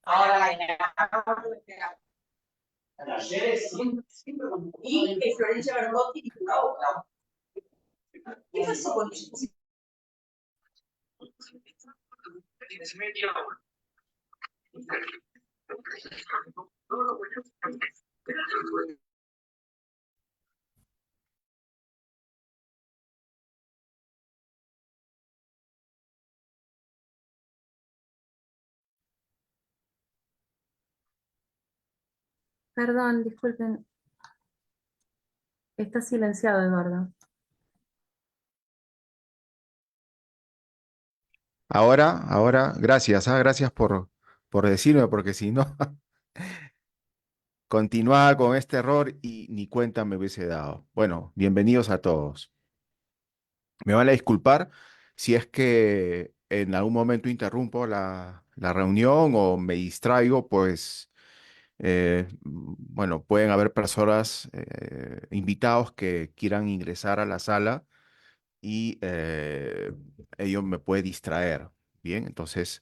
Ahora y Florencia Bergotti y Cauca. ¿Qué pasó con ellos? Perdón, disculpen, está silenciado, Eduardo. Ahora, gracias, gracias por decirme, porque si no, continuaba con este error y ni cuenta me hubiese dado. Bueno, bienvenidos a todos. Me van a disculpar si es que en algún momento interrumpo la reunión o me distraigo, pues, bueno, pueden haber personas, invitados que quieran ingresar a la sala y ello me puede distraer. Bien, entonces,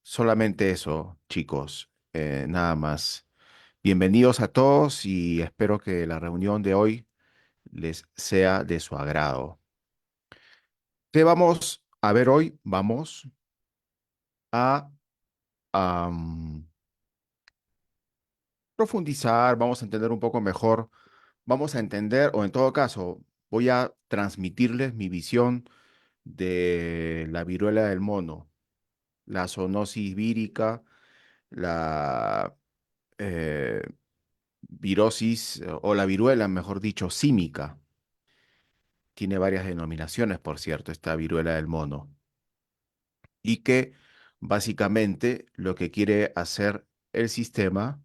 solamente eso, chicos, nada más. Bienvenidos a todos y espero que la reunión de hoy les sea de su agrado. ¿Qué vamos a ver hoy? Vamos a am, profundizar, vamos a entender un poco mejor, vamos a entender, o en todo caso, voy a transmitirles mi visión de la viruela del mono, la zoonosis vírica, la eh, virosis o la viruela, mejor dicho, símica. Tiene varias denominaciones, por cierto, esta viruela del mono. Y que básicamente lo que quiere hacer el sistema,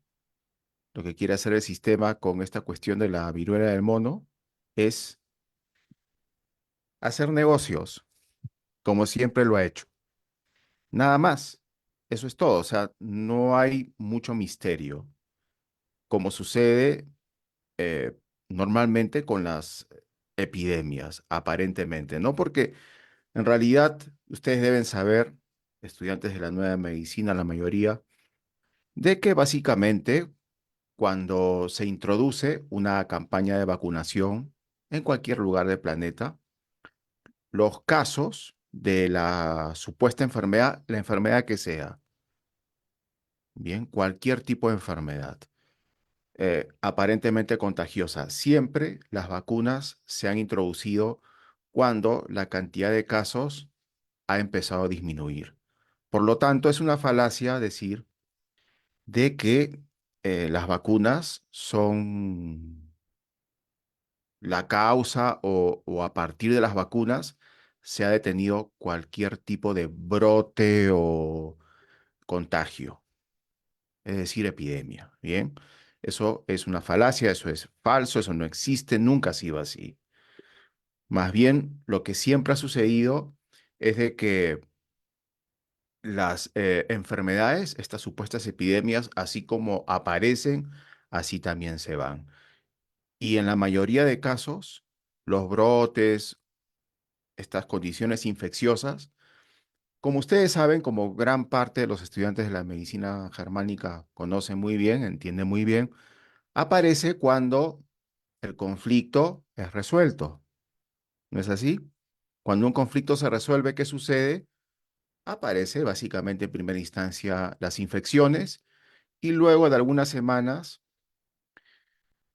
lo que quiere hacer el sistema con esta cuestión de la viruela del mono es hacer negocios, como siempre lo ha hecho. Nada más. Eso es todo. O sea, no hay mucho misterio, como sucede eh, normalmente con las epidemias, aparentemente, ¿no? Porque en realidad ustedes deben saber, estudiantes de la nueva medicina, la mayoría, de que básicamente cuando se introduce una campaña de vacunación en cualquier lugar del planeta, los casos de la supuesta enfermedad, la enfermedad que sea, bien, cualquier tipo de enfermedad, aparentemente contagiosa, siempre las vacunas se han introducido cuando la cantidad de casos ha empezado a disminuir. Por lo tanto, es una falacia decir de que las vacunas son la causa o a partir de las vacunas se ha detenido cualquier tipo de brote o contagio, es decir, epidemia. Bien, eso es una falacia, eso es falso, eso no existe, nunca ha sido así. Más bien, lo que siempre ha sucedido es de que las enfermedades, estas supuestas epidemias, así como aparecen, así también se van. Y en la mayoría de casos, los brotes, estas condiciones infecciosas, como ustedes saben, como gran parte de los estudiantes de la medicina germánica conocen muy bien, entienden muy bien, aparece cuando el conflicto es resuelto. ¿No es así? Cuando un conflicto se resuelve, ¿qué sucede? Aparece básicamente en primera instancia las infecciones y luego de algunas semanas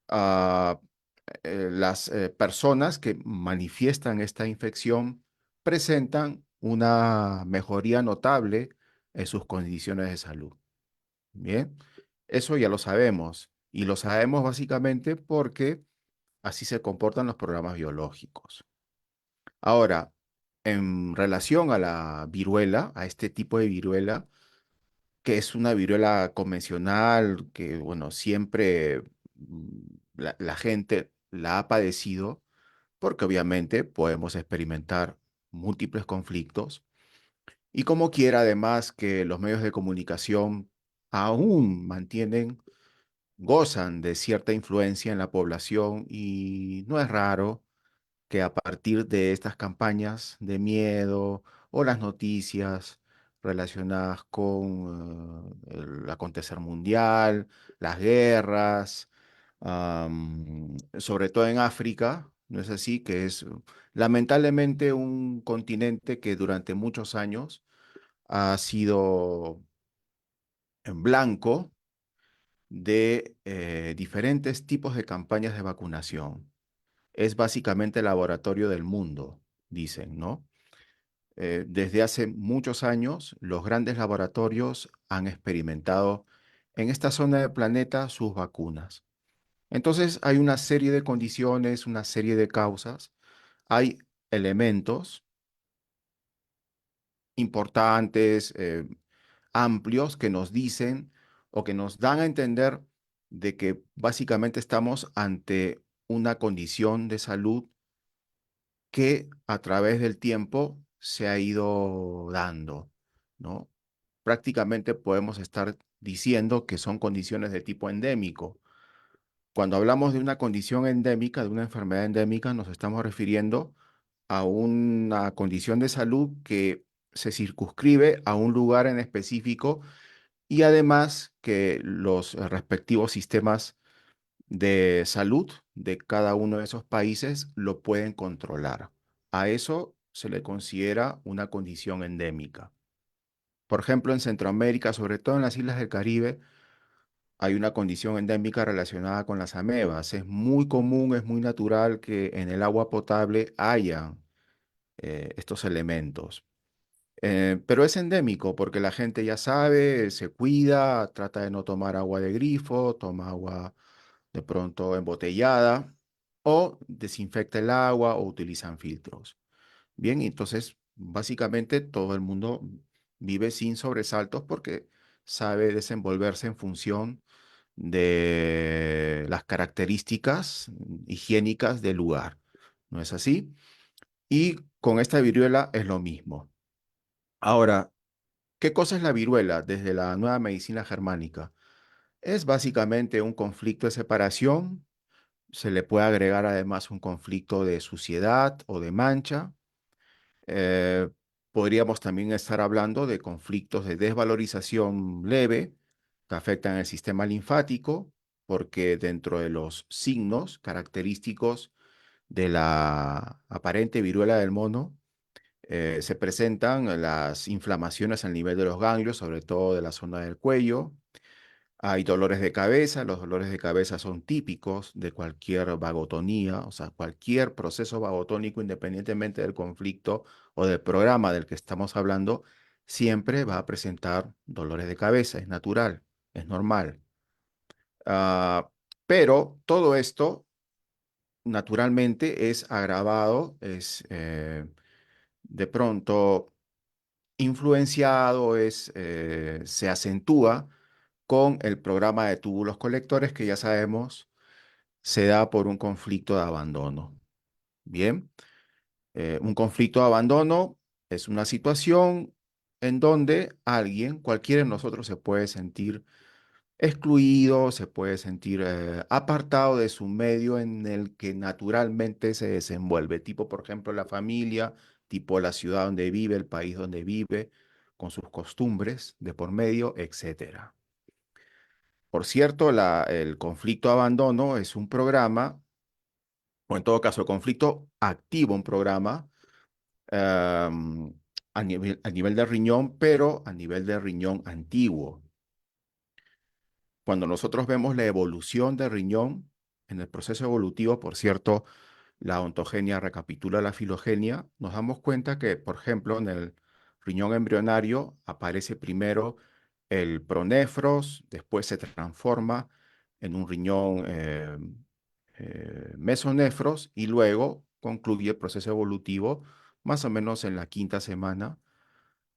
ah, las personas que manifiestan esta infección presentan una mejoría notable en sus condiciones de salud. Bien, eso ya lo sabemos y lo sabemos básicamente porque así se comportan los programas biológicos. Ahora, en relación a la viruela, a este tipo de viruela, que es una viruela convencional, que bueno, siempre la gente la ha padecido, porque obviamente podemos experimentar múltiples conflictos. Y como quiera, además, que los medios de comunicación aún mantienen, gozan de cierta influencia en la población y no es raro que a partir de estas campañas de miedo o las noticias, relacionadas con el acontecer mundial, las guerras, sobre todo en África, ¿no es así? Que es lamentablemente un continente que durante muchos años ha sido en blanco de diferentes tipos de campañas de vacunación. Es básicamente el laboratorio del mundo, dicen, ¿no? Desde hace muchos años, los grandes laboratorios han experimentado en esta zona del planeta sus vacunas. Entonces, hay una serie de condiciones, una serie de causas, hay elementos importantes, amplios, que nos dicen o que nos dan a entender de que básicamente estamos ante una condición de salud que a través del tiempo se ha ido dando, ¿no? Prácticamente podemos estar diciendo que son condiciones de tipo endémico. Cuando hablamos de una condición endémica, de una enfermedad endémica, nos estamos refiriendo a una condición de salud que se circunscribe a un lugar en específico y además que los respectivos sistemas de salud de cada uno de esos países lo pueden controlar. A eso se le considera una condición endémica. Por ejemplo, en Centroamérica, sobre todo en las islas del Caribe, hay una condición endémica relacionada con las amebas. Es muy común, es muy natural que en el agua potable haya estos elementos. Pero es endémico porque la gente ya sabe, se cuida, trata de no tomar agua de grifo, toma agua de pronto embotellada o desinfecta el agua o utilizan filtros. Bien, entonces básicamente todo el mundo vive sin sobresaltos porque sabe desenvolverse en función de las características higiénicas del lugar. ¿No es así? Y con esta viruela es lo mismo. Ahora, ¿qué cosa es la viruela desde la nueva medicina germánica? Es básicamente un conflicto de separación. Se le puede agregar además un conflicto de suciedad o de mancha. Eh, Podríamos también estar hablando de conflictos de desvalorización leve que afectan el sistema linfático, porque dentro de los signos característicos de la aparente viruela del mono, se presentan las inflamaciones al nivel de los ganglios, sobre todo de la zona del cuello. Hay dolores de cabeza, los dolores de cabeza son típicos de cualquier vagotonía, o sea, cualquier proceso vagotónico, independientemente del conflicto o del programa del que estamos hablando, siempre va a presentar dolores de cabeza, es natural, es normal. Ah, pero todo esto, naturalmente, es agravado, es de pronto influenciado, se acentúa con el programa de túbulos colectores que ya sabemos se da por un conflicto de abandono. Bien, un conflicto de abandono es una situación en donde alguien, cualquiera de nosotros, se puede sentir excluido, se puede sentir apartado de su medio en el que naturalmente se desenvuelve, tipo, por ejemplo, la familia, tipo la ciudad donde vive, el país donde vive, con sus costumbres de por medio, etcétera. Por cierto, el conflicto abandono es un programa, o en todo caso, el conflicto activa un programa a nivel de riñón, pero a nivel de riñón antiguo. Cuando nosotros vemos la evolución del riñón en el proceso evolutivo, por cierto, la ontogenia recapitula la filogenia, nos damos cuenta que, por ejemplo, en el riñón embrionario aparece primero el pronefros, después se transforma en un riñón mesonefros y luego concluye el proceso evolutivo más o menos en la quinta semana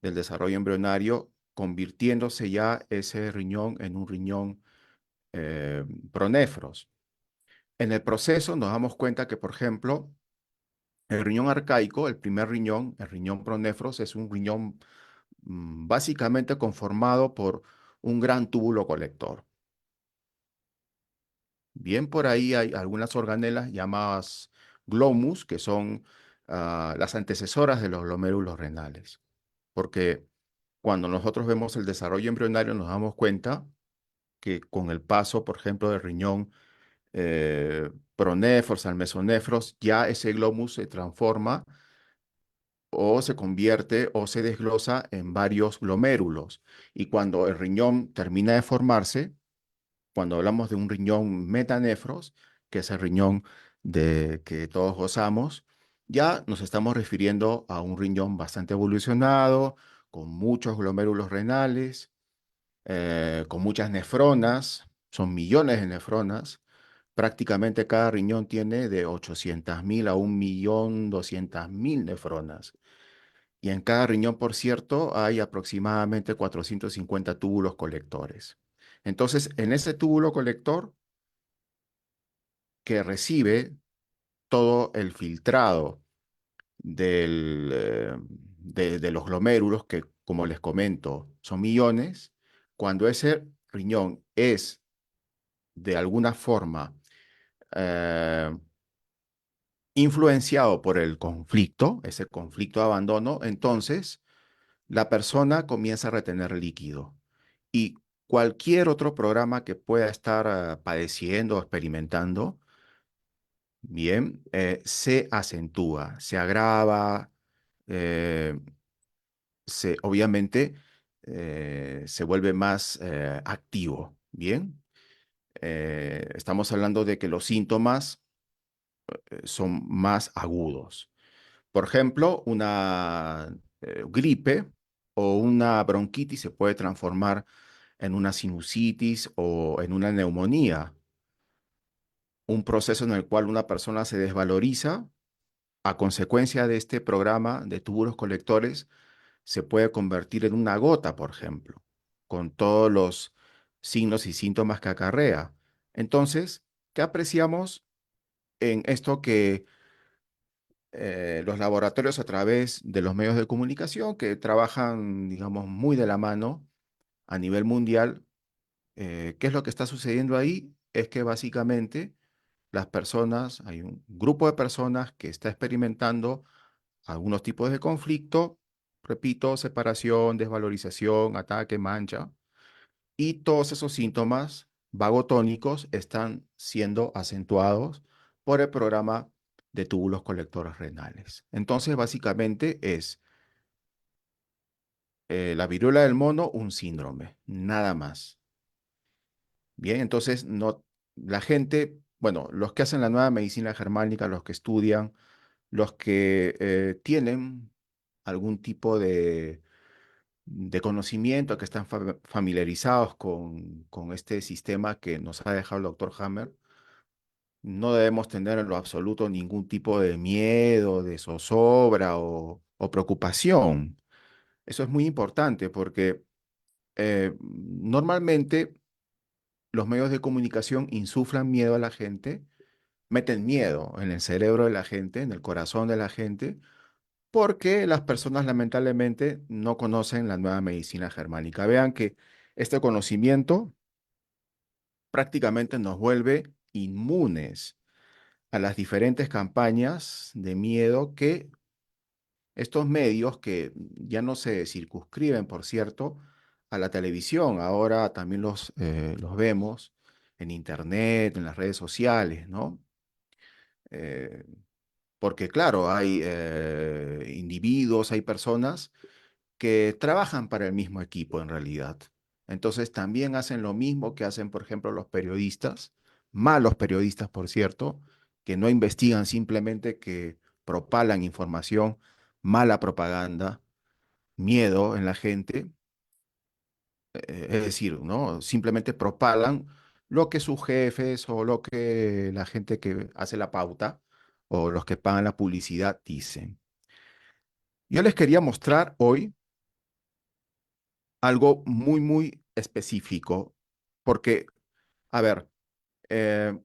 del desarrollo embrionario, convirtiéndose ya ese riñón en un riñón eh, pronefros. En el proceso nos damos cuenta que, por ejemplo, el riñón arcaico, el primer riñón, el riñón pronefros, es un riñón básicamente conformado por un gran túbulo colector. Bien, por ahí hay algunas organelas llamadas glomus, que son las antecesoras de los glomérulos renales, porque cuando nosotros vemos el desarrollo embrionario, nos damos cuenta que con el paso, por ejemplo, del riñón pronéfros al mesonefros, ya ese glomus se transforma o se convierte o se desglosa en varios glomérulos. Y cuando el riñón termina de formarse, cuando hablamos de un riñón metanefros, que es el riñón de que todos gozamos, ya nos estamos refiriendo a un riñón bastante evolucionado, con muchos glomérulos renales, con muchas nefronas, son millones de nefronas. Prácticamente cada riñón tiene de 800.000 a 1.200.000 nefronas. Y en cada riñón, por cierto, hay aproximadamente 450 túbulos colectores. Entonces, en ese túbulo colector que recibe todo el filtrado de los glomérulos, que como les comento, son millones, cuando ese riñón es de alguna forma eh, influenciado por el conflicto, ese conflicto de abandono, entonces la persona comienza a retener líquido. Y cualquier otro programa que pueda estar padeciendo o experimentando, bien, se acentúa, se agrava, eh, obviamente se vuelve más activo, bien. Estamos hablando de que los síntomas son más agudos. Por ejemplo, una gripe o una bronquitis se puede transformar en una sinusitis o en una neumonía, un proceso en el cual una persona se desvaloriza a consecuencia de este programa de túbulos colectores, se puede convertir en una gota, por ejemplo, con todos los signos y síntomas que acarrea. Entonces, ¿qué apreciamos en esto que los laboratorios a través de los medios de comunicación que trabajan, digamos, muy de la mano a nivel mundial? ¿Qué es lo que está sucediendo ahí? Es que básicamente las personas, hay un grupo de personas que está experimentando algunos tipos de conflicto, repito, separación, desvalorización, ataque, mancha, y todos esos síntomas vagotónicos están siendo acentuados por el programa de túbulos colectores renales. Entonces, básicamente es la viruela del mono, un síndrome, nada más. Bien, entonces no, la gente, bueno, los que hacen la nueva medicina germánica, los que estudian, los que tienen algún tipo de conocimiento, que están familiarizados con este sistema que nos ha dejado el doctor Hammer, no debemos tener en lo absoluto ningún tipo de miedo, de zozobra o preocupación. Eso es muy importante porque normalmente los medios de comunicación insuflan miedo a la gente, meten miedo en el cerebro de la gente, en el corazón de la gente, porque las personas lamentablemente no conocen la nueva medicina germánica. Vean que este conocimiento prácticamente nos vuelve inmunes a las diferentes campañas de miedo que estos medios, que ya no se circunscriben, por cierto, a la televisión, ahora también los vemos en internet, en las redes sociales, ¿no? Eh, Porque claro, hay individuos, hay personas que trabajan para el mismo equipo en realidad. Entonces también hacen lo mismo que hacen, por ejemplo, los periodistas, malos periodistas, por cierto, que no investigan, simplemente que propalan información, mala propaganda, miedo en la gente, es decir, ¿no? Simplemente propalan lo que sus jefes o lo que la gente que hace la pauta o los que pagan la publicidad dicen. Yo les quería mostrar hoy algo muy, muy específico, porque, a ver, eh,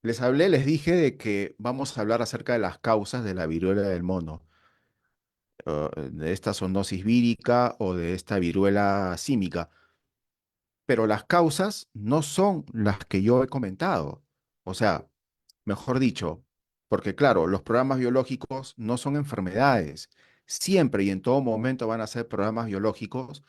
les hablé, les dije de que vamos a hablar acerca de las causas de la viruela del mono, de esta zoonosis vírica o de esta viruela símica, pero las causas no son las que yo he comentado. O sea, mejor dicho, porque claro, los programas biológicos no son enfermedades, siempre y en todo momento van a ser programas biológicos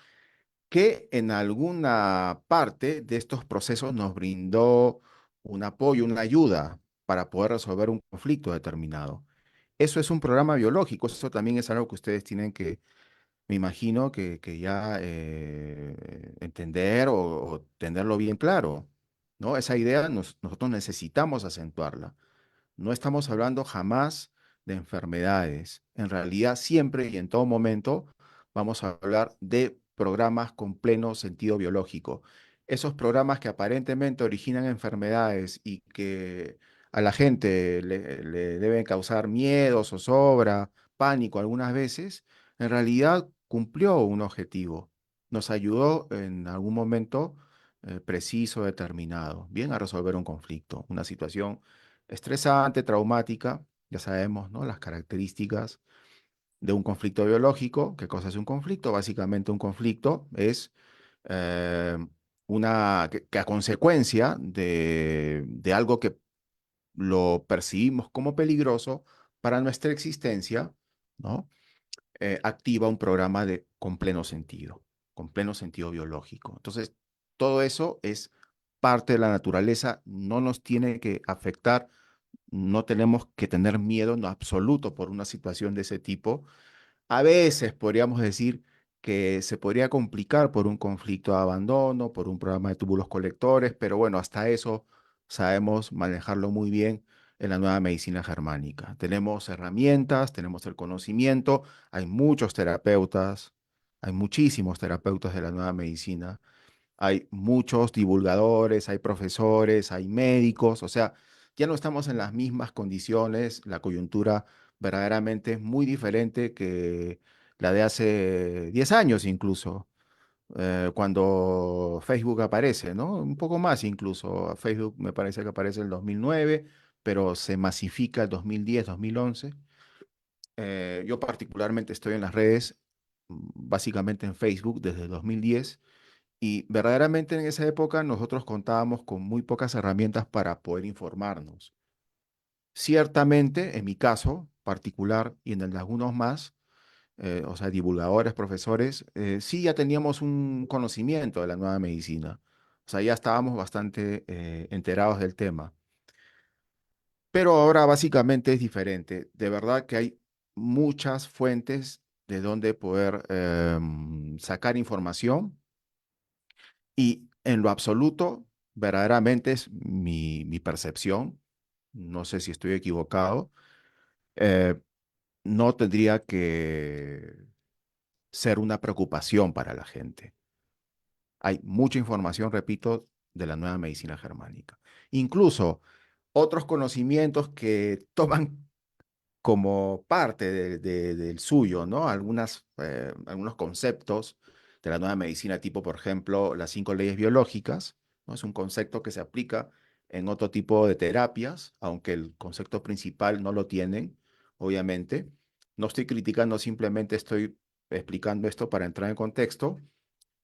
que en alguna parte de estos procesos nos brindó un apoyo, una ayuda para poder resolver un conflicto determinado. Eso es un programa biológico, eso también es algo que ustedes tienen que, me imagino, que ya entender o tenerlo bien claro, ¿no? Esa idea nosotros necesitamos acentuarla. No estamos hablando jamás de enfermedades. En realidad, siempre y en todo momento vamos a hablar de programas con pleno sentido biológico. Esos programas que aparentemente originan enfermedades y que a la gente le deben causar miedo, zozobra, pánico algunas veces, en realidad cumplió un objetivo. Nos ayudó en algún momento preciso, determinado, bien, a resolver un conflicto, una situación estresante, traumática, ya sabemos, ¿no? Las características de un conflicto biológico. ¿Qué cosa es un conflicto? Básicamente un conflicto es eh, que a consecuencia de algo que lo percibimos como peligroso para nuestra existencia, ¿no? Activa un programa con pleno sentido biológico. Entonces, todo eso es parte de la naturaleza, no nos tiene que afectar, no tenemos que tener miedo en absoluto por una situación de ese tipo. A veces podríamos decir que se podría complicar por un conflicto de abandono, por un programa de túbulos colectores, pero bueno, hasta eso sabemos manejarlo muy bien en la nueva medicina germánica. Tenemos herramientas, tenemos el conocimiento, hay muchos terapeutas, hay muchísimos terapeutas de la nueva medicina, hay muchos divulgadores, hay profesores, hay médicos, o sea, ya no estamos en las mismas condiciones, la coyuntura verdaderamente es muy diferente que la de hace 10 años incluso, cuando Facebook aparece, ¿no? Un poco más incluso, Facebook me parece que aparece en el 2009, pero se masifica el 2010, 2011. Yo particularmente estoy en las redes, básicamente en Facebook desde el 2010. Y verdaderamente en esa época nosotros contábamos con muy pocas herramientas para poder informarnos. Ciertamente, en mi caso particular y en el de algunos más, o sea, divulgadores, profesores, sí ya teníamos un conocimiento de la nueva medicina. O sea, ya estábamos bastante enterados del tema. Pero ahora básicamente es diferente. De verdad que hay muchas fuentes de donde poder sacar información. Y en lo absoluto, verdaderamente es mi percepción, no sé si estoy equivocado, eh, no tendría que ser una preocupación para la gente. Hay mucha información, repito, de la nueva medicina germánica. Incluso otros conocimientos que toman como parte del suyo, ¿no? Algunos conceptos de la nueva medicina, tipo, por ejemplo, las 5 leyes biológicas, ¿no? Es un concepto que se aplica en otro tipo de terapias, aunque el concepto principal no lo tienen, obviamente. No estoy criticando, simplemente estoy explicando esto para entrar en contexto.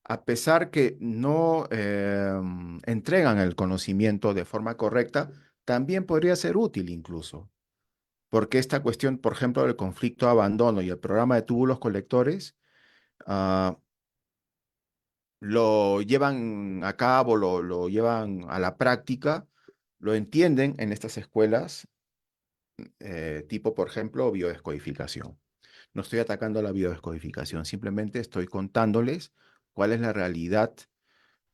A pesar que no entregan el conocimiento de forma correcta, también podría ser útil incluso porque esta cuestión, por ejemplo, del conflicto de abandono y el programa de túbulos colectores, ah, lo llevan a cabo, lo llevan a la práctica, lo entienden en estas escuelas, tipo, por ejemplo, biodescodificación. No estoy atacando la biodescodificación, simplemente estoy contándoles cuál es la realidad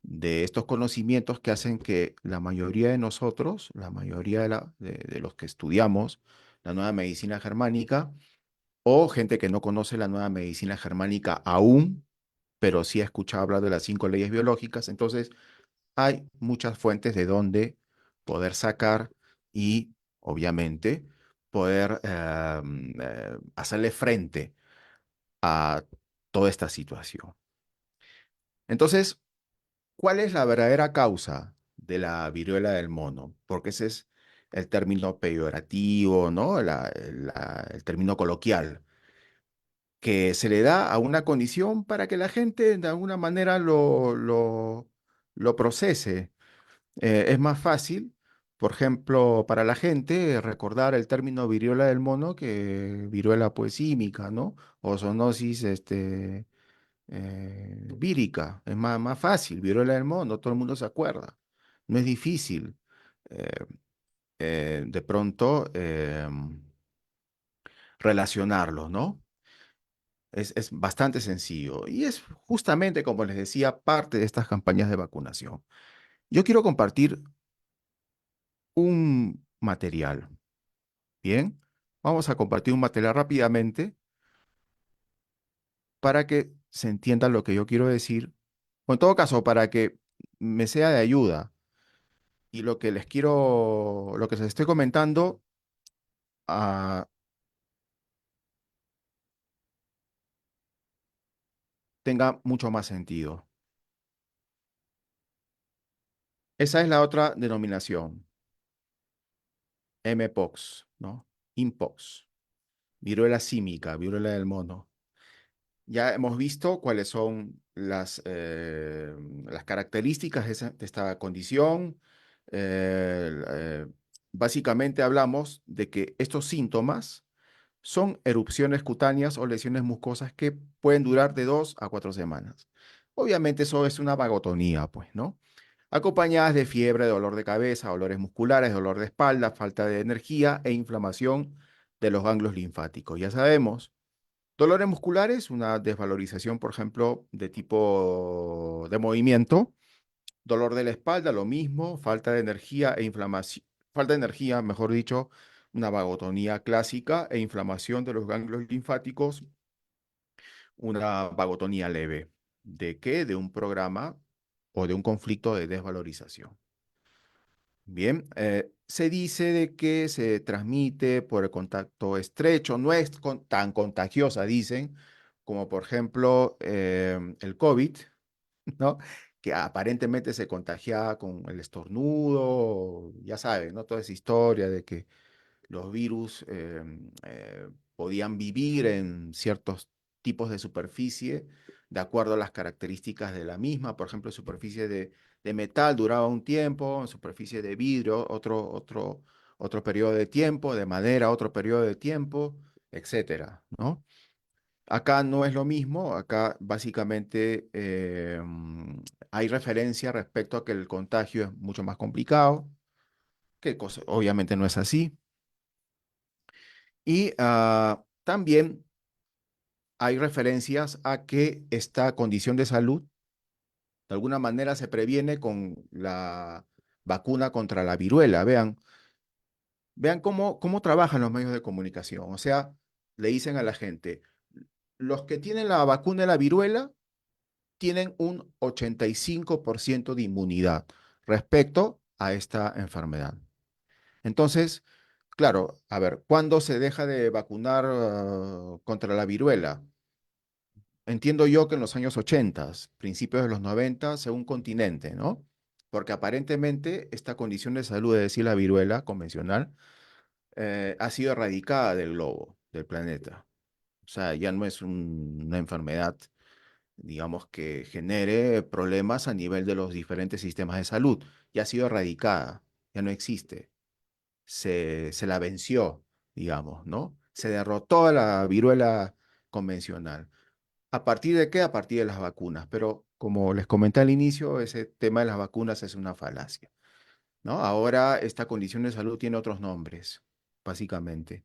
de estos conocimientos que hacen que la mayoría de nosotros, la mayoría de los que estudiamos la nueva medicina germánica, o gente que no conoce la nueva medicina germánica aún, pero sí ha escuchado hablar de las 5 leyes biológicas. Entonces, hay muchas fuentes de donde poder sacar y, obviamente, poder hacerle frente a toda esta situación. Entonces, ¿cuál es la verdadera causa de la viruela del mono? Porque ese es el término peyorativo, ¿no? El término coloquial que se le da a una condición para que la gente de alguna manera lo procese. Es más fácil Por ejemplo, para la gente, recordar el término viruela del mono que viruela pues símica, ¿no? O zoonosis vírica. Es más fácil, viruela del mono, todo el mundo se acuerda. No es difícil. eh, de pronto relacionarlo, ¿no? Es bastante sencillo y es justamente, como les decía, parte de estas campañas de vacunación. Yo quiero compartir un material, ¿bien? Vamos a compartir un material rápidamente para que se entienda lo que yo quiero decir, o en todo caso, para que me sea de ayuda y lo que les estoy comentando, ah, tenga mucho más sentido. Esa es la otra denominación, Mpox, ¿no? Mpox, viruela símica, viruela del mono. Ya hemos visto cuáles son las características de esta condición. Básicamente hablamos de que estos síntomas son erupciones cutáneas o lesiones mucosas que pueden durar de 2 a 4 semanas. Obviamente eso es una vagotonía, pues, ¿no? Acompañadas de fiebre, dolor de cabeza, dolores musculares, dolor de espalda, falta de energía e inflamación de los ganglios linfáticos. Ya sabemos, dolores musculares, una desvalorización, por ejemplo, de tipo de movimiento. Dolor de la espalda, lo mismo, falta de energía e inflamación, falta de energía, mejor dicho, una vagotonía clásica e inflamación de los ganglios linfáticos, una vagotonía leve. ¿De qué? De un programa o de un conflicto de desvalorización. Bien, se dice de que se transmite por el contacto estrecho, no es tan contagiosa, dicen, como por ejemplo el COVID, ¿no? Que aparentemente se contagiaba con el estornudo, ya saben, ¿no? Toda esa historia de que los virus podían vivir en ciertos tipos de superficie de acuerdo a las características de la misma. Por ejemplo, superficie de metal duraba un tiempo, en superficie de vidrio otro periodo de tiempo, de madera otro periodo de tiempo, etcétera, ¿no? Acá no es lo mismo, acá básicamente hay referencia respecto a que el contagio es mucho más complicado, que obviamente no es así. Y también hay referencias a que esta condición de salud de alguna manera se previene con la vacuna contra la viruela. Vean cómo trabajan los medios de comunicación. O sea, le dicen a la gente, los que tienen la vacuna de la viruela tienen un 85% de inmunidad respecto a esta enfermedad. Entonces, claro, a ver, ¿cuándo se deja de vacunar contra la viruela? Entiendo yo que en los años 80, principios de los 90, según continente, ¿no? Porque aparentemente esta condición de salud, es decir, la viruela convencional, ha sido erradicada del globo, del planeta. O sea, ya no es una enfermedad, digamos, que genere problemas a nivel de los diferentes sistemas de salud. Ya ha sido erradicada, ya no existe. Se la venció, digamos, ¿no? Se derrotó a la viruela convencional. ¿A partir de qué? A partir de las vacunas. Pero como les comenté al inicio, ese tema de las vacunas es una falacia, ¿no? Ahora esta condición de salud tiene otros nombres, básicamente,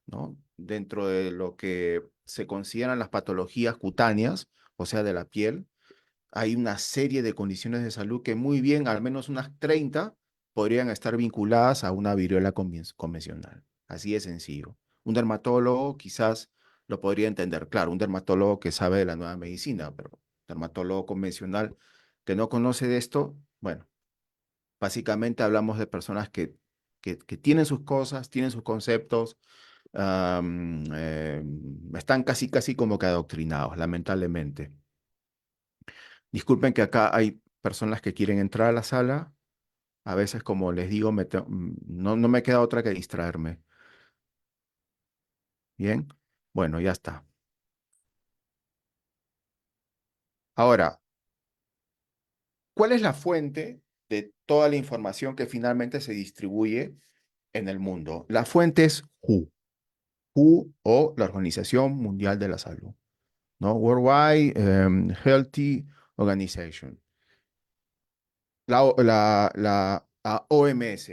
¿no? Dentro de lo que se consideran las patologías cutáneas, o sea, de la piel, hay una serie de condiciones de salud que muy bien, al menos unas 30, podrían estar vinculadas a una viruela convencional. Así de sencillo. Un dermatólogo quizás lo podría entender. Claro, un dermatólogo que sabe de la nueva medicina, pero un dermatólogo convencional que no conoce de esto, bueno, básicamente hablamos de personas que tienen sus cosas, tienen sus conceptos, están casi como que adoctrinados, lamentablemente. Disculpen que acá hay personas que quieren entrar a la sala. A veces, como les digo, no me queda otra que distraerme. Bien, bueno, ya está. Ahora, ¿cuál es la fuente? de toda la información que finalmente se distribuye en el mundo. La fuente es WHO o la Organización Mundial de la Salud, ¿no? Worldwide Healthy Organization. La OMS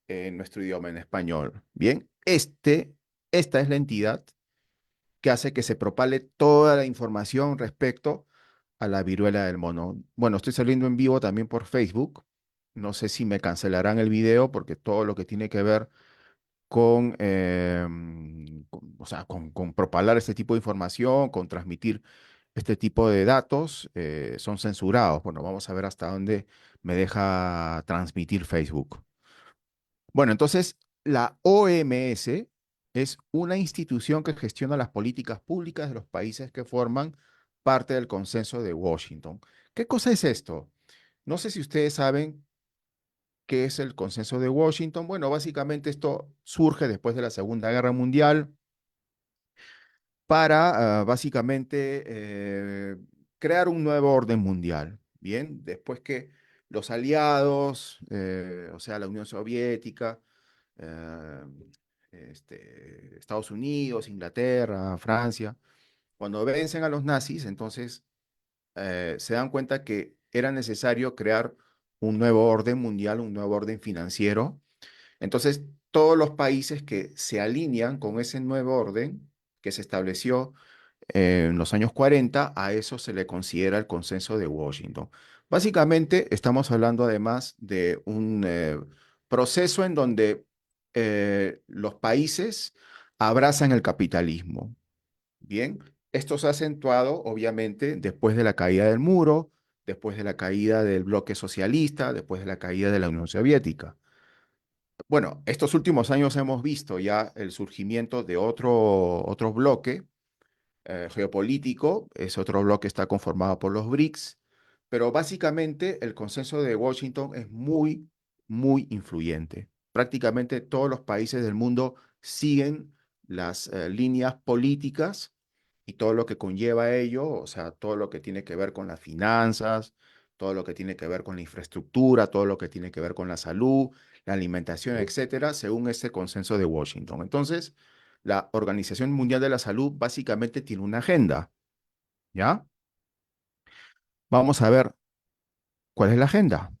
en nuestro idioma, en español. Bien, esta es la entidad que hace que se propale toda la información respecto a la viruela del mono. Bueno, estoy saliendo en vivo también por Facebook. No sé si me cancelarán el video porque todo lo que tiene que ver o sea, con propalar este tipo de información, con transmitir este tipo de datos, son censurados. Bueno, vamos a ver hasta dónde me deja transmitir Facebook. Bueno, entonces, la OMS es una institución que gestiona las políticas públicas de los países que forman parte del consenso de Washington. ¿Qué cosa es esto? No sé si ustedes saben qué es el consenso de Washington. Bueno, básicamente esto surge después de la Segunda Guerra Mundial para básicamente crear un nuevo orden mundial. Bien, después que los aliados, o sea, la Unión Soviética, eh, Estados Unidos, Inglaterra, Francia, cuando vencen a los nazis, entonces se dan cuenta que era necesario crear un nuevo orden mundial, un nuevo orden financiero. Entonces, todos los países que se alinean con ese nuevo orden que se estableció en los años 40, a eso se le considera el consenso de Washington. Básicamente, estamos hablando además de un proceso en donde los países abrazan el capitalismo. Bien, esto se ha acentuado, obviamente, después de la caída del muro, después de la caída del bloque socialista, después de la caída de la Unión Soviética. Bueno, estos últimos años hemos visto ya el surgimiento de otro bloque geopolítico, ese otro bloque está conformado por los BRICS, pero básicamente el consenso de Washington es muy, muy influyente. Prácticamente todos los países del mundo siguen las líneas políticas y todo lo que conlleva ello, o sea, todo lo que tiene que ver con las finanzas, todo lo que tiene que ver con la infraestructura, todo lo que tiene que ver con la salud, la alimentación, etcétera, según ese consenso de Washington. Entonces, la Organización Mundial de la Salud básicamente tiene una agenda, ¿ya? Vamos a ver cuál es la agenda.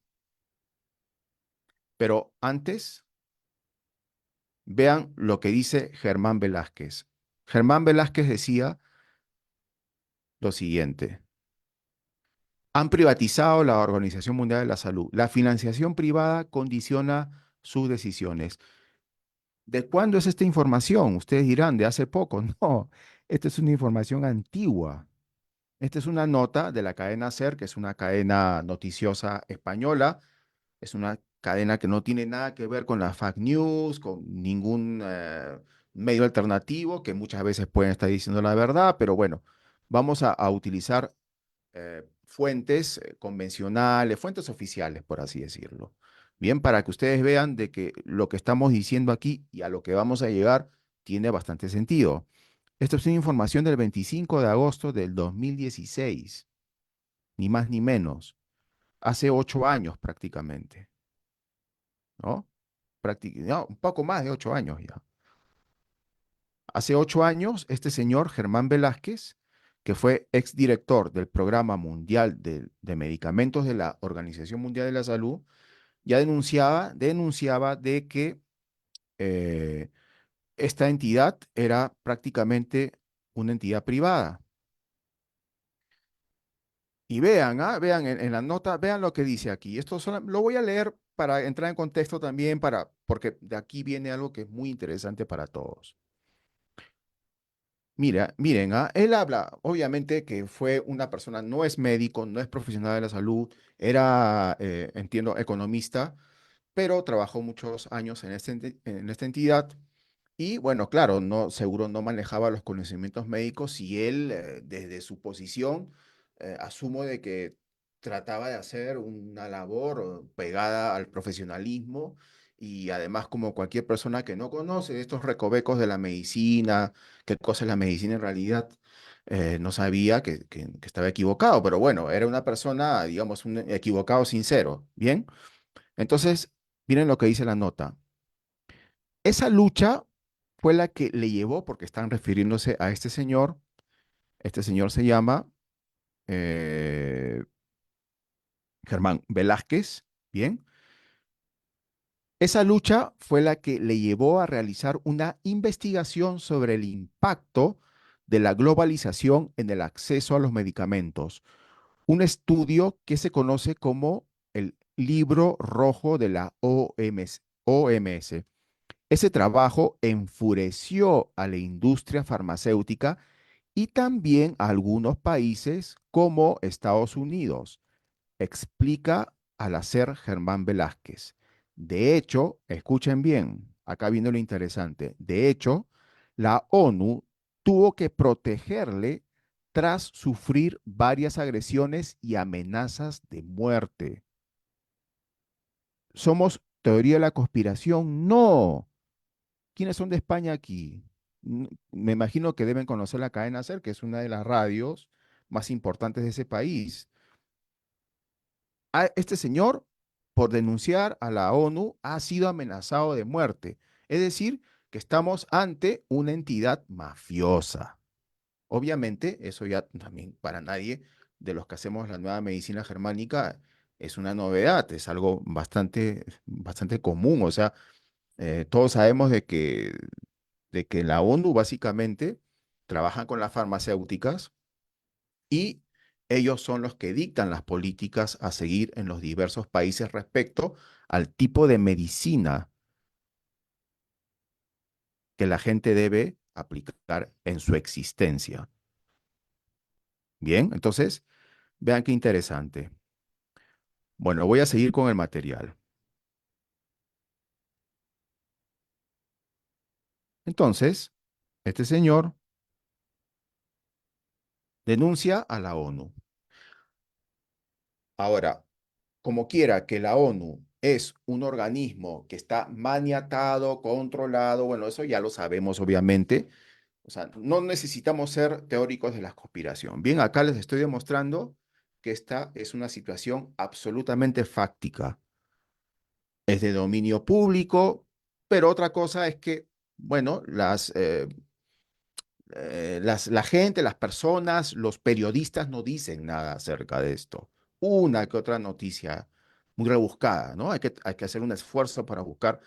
Pero antes, vean lo que dice Germán Velázquez. Germán Velázquez decía lo siguiente: han privatizado la Organización Mundial de la Salud. La financiación privada condiciona sus decisiones. ¿De cuándo es esta información? Ustedes dirán, de hace poco. No, esta es una información antigua. Esta es una nota de la cadena SER, que es una cadena noticiosa española. Es una cadena que no tiene nada que ver con la fake news, con ningún medio alternativo, que muchas veces pueden estar diciendo la verdad, pero bueno, vamos a utilizar fuentes convencionales, fuentes oficiales, por así decirlo. Bien, para que ustedes vean de que lo que estamos diciendo aquí y a lo que vamos a llegar tiene bastante sentido. Esto es una información del 25 de agosto del 2016, ni más ni menos, hace 8 años prácticamente, ¿no? No, un poco más de 8 años ya. Hace 8 años, este señor Germán Velázquez, que fue exdirector del Programa Mundial de Medicamentos de la Organización Mundial de la Salud, ya denunciaba de que eh, esta entidad era prácticamente una entidad privada. Y vean, vean en la nota, vean lo que dice aquí. Lo voy a leer para entrar en contexto también, porque de aquí viene algo que es muy interesante para todos. Mira, miren, él habla, obviamente que fue una persona, no es médico, no es profesional de la salud, era, entiendo, economista, pero trabajó muchos años en esta entidad. Y bueno, claro, no, seguro no manejaba los conocimientos médicos y él, desde su posición, asumo de que trataba de hacer una labor pegada al profesionalismo y además como cualquier persona que no conoce estos recovecos de la medicina, qué cosa es la medicina en realidad, no sabía que estaba equivocado, pero bueno, era una persona, digamos, un equivocado sincero, ¿bien? Entonces, miren lo que dice la nota. Esa lucha fue la que le llevó, porque están refiriéndose a este señor se llama eh, Germán Velázquez, ¿bien? Esa lucha fue la que le llevó a realizar una investigación sobre el impacto de la globalización en el acceso a los medicamentos, un estudio que se conoce como el Libro Rojo de la OMS. Ese trabajo enfureció a la industria farmacéutica y también a algunos países como Estados Unidos, explica al hacer Germán Velázquez. De hecho, escuchen bien, acá viene lo interesante. De hecho, la ONU tuvo que protegerle tras sufrir varias agresiones y amenazas de muerte. ¿Somos teoría de la conspiración? No. ¿Quiénes son de España aquí? Me imagino que deben conocer la cadena SER, que es una de las radios más importantes de ese país. Este señor, por denunciar a la ONU, ha sido amenazado de muerte. Es decir, que estamos ante una entidad mafiosa. Obviamente, eso ya también para nadie de los que hacemos la nueva medicina germánica es una novedad, es algo bastante común. O sea, todos sabemos de que la ONU básicamente trabaja con las farmacéuticas y ellos son los que dictan las políticas a seguir en los diversos países respecto al tipo de medicina que la gente debe aplicar en su existencia. Bien, entonces, vean qué interesante. Bueno, voy a seguir con el material. Entonces, este señor denuncia a la ONU. Ahora, como quiera que la ONU es un organismo que está maniatado, controlado, bueno, eso ya lo sabemos obviamente. O sea, no necesitamos ser teóricos de la conspiración. Bien, acá les estoy demostrando que esta es una situación absolutamente fáctica. Es de dominio público, pero otra cosa es que, bueno, la gente, las personas, los periodistas no dicen nada acerca de esto. Una que otra noticia muy rebuscada, ¿no? Hay que hacer un esfuerzo para buscar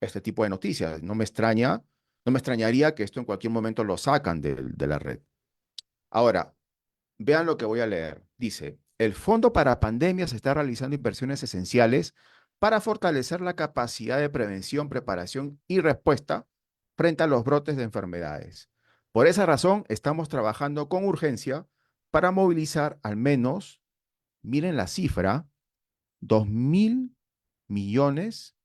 este tipo de noticias. No me extrañaría que esto en cualquier momento lo sacan de la red. Ahora, vean lo que voy a leer. Dice, el Fondo para Pandemias está realizando inversiones esenciales para fortalecer la capacidad de prevención, preparación y respuesta frente a los brotes de enfermedades. Por esa razón, estamos trabajando con urgencia para movilizar al menos, miren la cifra, 2.000 millones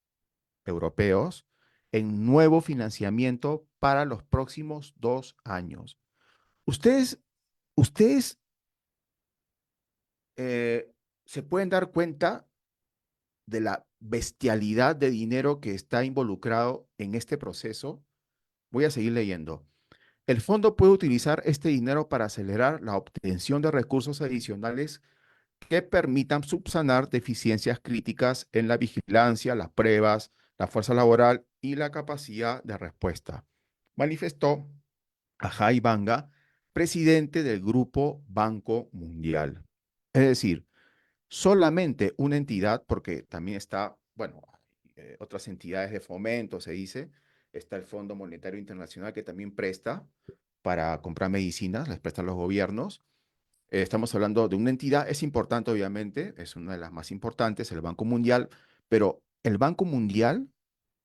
europeos en nuevo financiamiento para los próximos 2 años. Ustedes eh, se pueden dar cuenta de la bestialidad de dinero que está involucrado en este proceso. Voy a seguir leyendo. El fondo puede utilizar este dinero para acelerar la obtención de recursos adicionales que permitan subsanar deficiencias críticas en la vigilancia, las pruebas, la fuerza laboral y la capacidad de respuesta, manifestó Ajay Banga, presidente del Grupo Banco Mundial. Es decir, solamente una entidad, porque también está, bueno, otras entidades de fomento, se dice, está el Fondo Monetario Internacional que también presta para comprar medicinas, les prestan los gobiernos. Estamos hablando de una entidad, es importante obviamente, es una de las más importantes, el Banco Mundial, pero el Banco Mundial